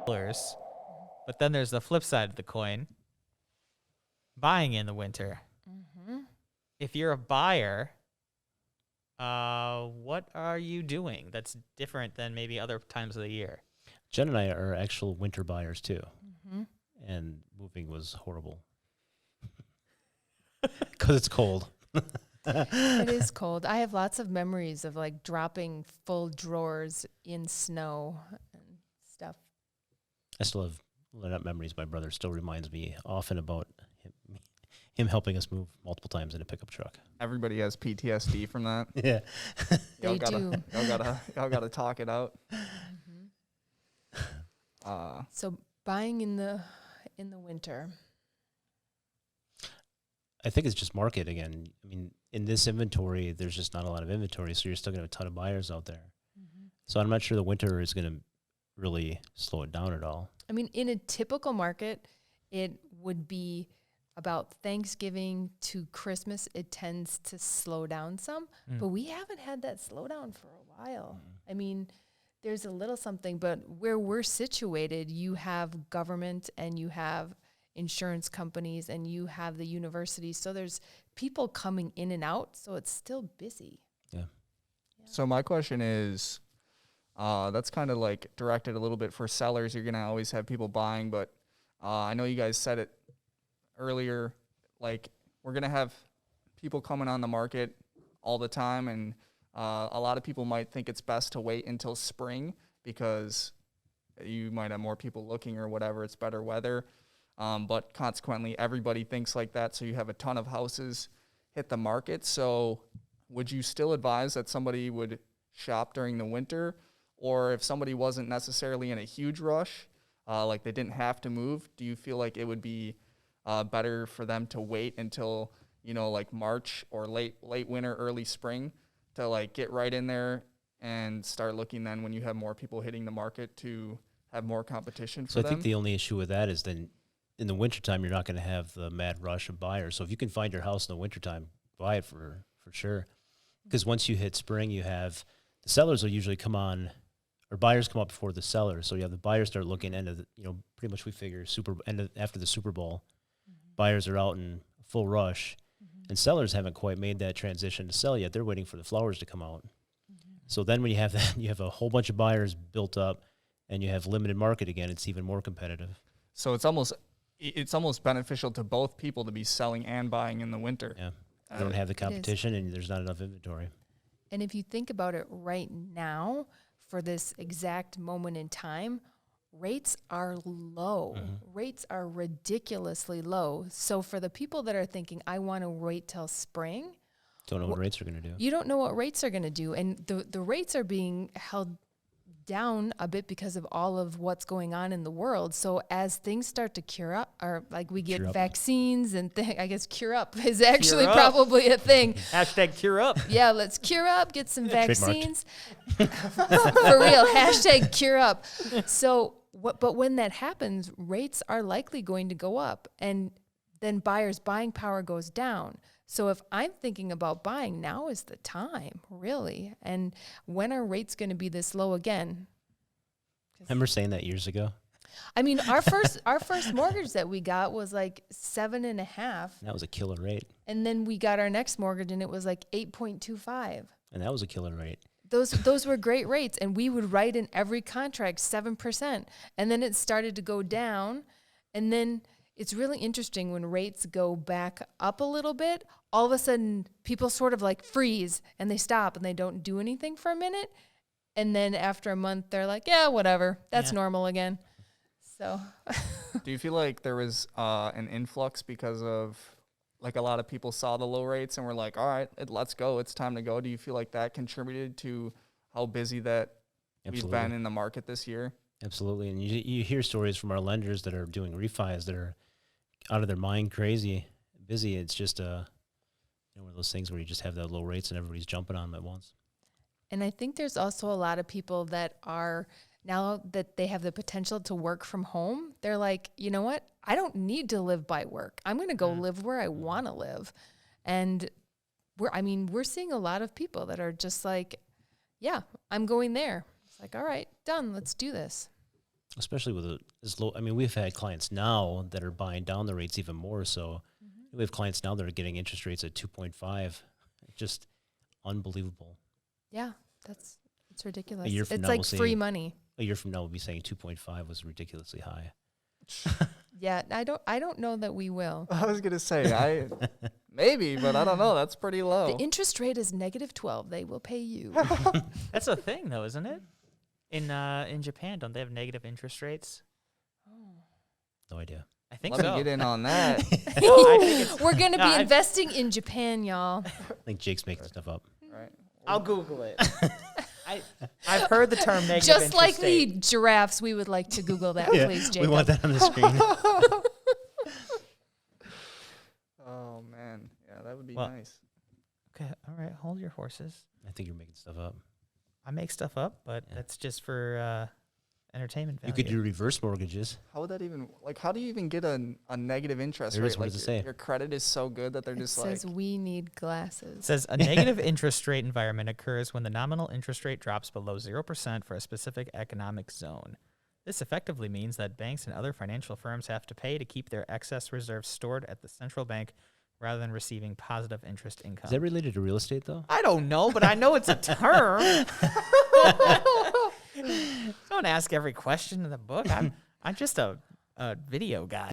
but then there's the flip side of the coin, buying in the winter. Mm-hmm. If you're a buyer, what are you doing that's different than maybe other times of the year? Jen and I are actual winter buyers too, Mm-hmm. and moving was horrible because it's cold. It is cold. I have lots of memories of like dropping full drawers in snow and stuff. I still have lit up memories. My brother still reminds me often about him helping us move multiple times in a pickup truck. Everybody has PTSD from that. Yeah. They do. Y'all gotta talk it out. Mm-hmm. So buying in the winter. I think it's just market again. I mean, in this inventory, there's just not a lot of inventory, so you're still going to have a ton of buyers out there. Mm-hmm. So I'm not sure the winter is going to really slow it down at all. I mean, in a typical market, it would be about Thanksgiving to Christmas. It tends to slow down some, but we haven't had that slowdown for a while. I mean, there's a little something, but where we're situated, you have government and you have insurance companies and you have the universities. So there's people coming in and out. So it's still busy. Yeah. So my question is, that's kind of like directed a little bit for sellers. You're going to always have people buying, but I know you guys said it earlier, like we're going to have people coming on the market all the time. And a lot of people might think it's best to wait until spring because you might have more people looking or whatever. It's better weather. But consequently, everybody thinks like that. So you have a ton of houses hit the market. So would you still advise that somebody would shop during the winter? Or if somebody wasn't necessarily in a huge rush, like they didn't have to move, do you feel like it would be better for them to wait until, like March or late winter, early spring to like get right in there and start looking then when you have more people hitting the market to have more competition for them? So I think the only issue with that is then in the wintertime, you're not going to have the mad rush of buyers. So if you can find your house in the wintertime, buy it for sure. Because once you hit spring, you have the sellers will usually come on, or buyers come up before the sellers. So you have the buyers start looking pretty much we figure after the Super Bowl, buyers are out in full rush, and sellers haven't quite made that transition to sell yet. They're waiting for the flowers to come out. So then when you have that, you have a whole bunch of buyers built up, and you have limited market again. It's even more competitive. So it's almost beneficial to both people to be selling and buying in the winter. Yeah. You don't have the competition and there's not enough inventory. And if you think about it right now, for this exact moment in time, rates are low. Rates are ridiculously low. So for the people that are thinking, I want to wait till spring. Don't know what rates are going to do. You don't know what rates are going to do. And the rates are being held down a bit because of all of what's going on in the world. So as things start to cure up, or like we get vaccines and I guess cure up is actually probably a thing. Hashtag cure up. Yeah, let's cure up, get some vaccines. For real, hashtag cure up. So, but when that happens, rates are likely going to go up and then buyers' buying power goes down. So if I'm thinking about buying, now is the time, really. And when are rates going to be this low again? Remember saying that years ago? I mean, our first mortgage that we got was like 7.5. That was a killer rate. And then we got our next mortgage and it was like 8.25. And that was a killer rate. Those were great rates. And we would write in every contract 7%. And then it started to go down. And then it's really interesting when rates go back up a little bit, all of a sudden people sort of like freeze and they stop and they don't do anything for a minute. And then after a month, they're like, yeah, whatever. That's normal again. So do you feel like there was an influx because of like a lot of people saw the low rates and were like, all right, let's go. It's time to go. Do you feel like that contributed to how busy that we've been in the market this year? Absolutely. And you hear stories from our lenders that are doing refis that are out of their mind, crazy, busy. It's just one of those things where you just have that low rates and everybody's jumping on them at once. And I think there's also a lot of people that are, now that they have the potential to work from home, they're like, you know what? I don't need to live by work. I'm going to go live where I want to live. And we're seeing a lot of people that are just like, yeah, I'm going there. It's like, all right, done. Let's do this. especially with as low. I mean, we've had clients now that are buying down the rates even more. So we have clients now that are getting interest rates at 2.5. Just unbelievable. Yeah, it's ridiculous. year from It's now, like we'll say- free money. A year from now, we'll be saying 2.5 was ridiculously high. Yeah, I don't know that we will. I was gonna say maybe, but I don't know. That's pretty low. The interest rate is -12. They will pay you. That's a thing, though, isn't it? In Japan, don't they have negative interest rates? No idea. I think Let so. me get in on that. I think it's, We're gonna No, be I- investing in Japan, y'all. I think Jake's making stuff up. Right. I'll Google it. I've heard the term negative Just interest like rate. the giraffes, we would like to Google that, please, Jacob. We want that on the screen. Oh man, yeah, that would be Well, nice. Okay, all right, hold your horses. I think you're making stuff up. I make stuff up, but Yeah. that's just for entertainment You value. could do reverse mortgages. How would that even like? How do you even get a negative interest There rate? is, what Like does it say? your credit is so good that they're It just says like. we need It glasses. says a negative interest rate environment occurs when the nominal interest rate drops below 0% for a specific economic zone. This effectively means that banks and other financial firms have to pay to keep their excess reserves stored at the central bank rather than receiving positive interest income. Is that related to real estate, though? I don't know, but I know it's a term. Don't ask every question in the book. I'm just a video guy.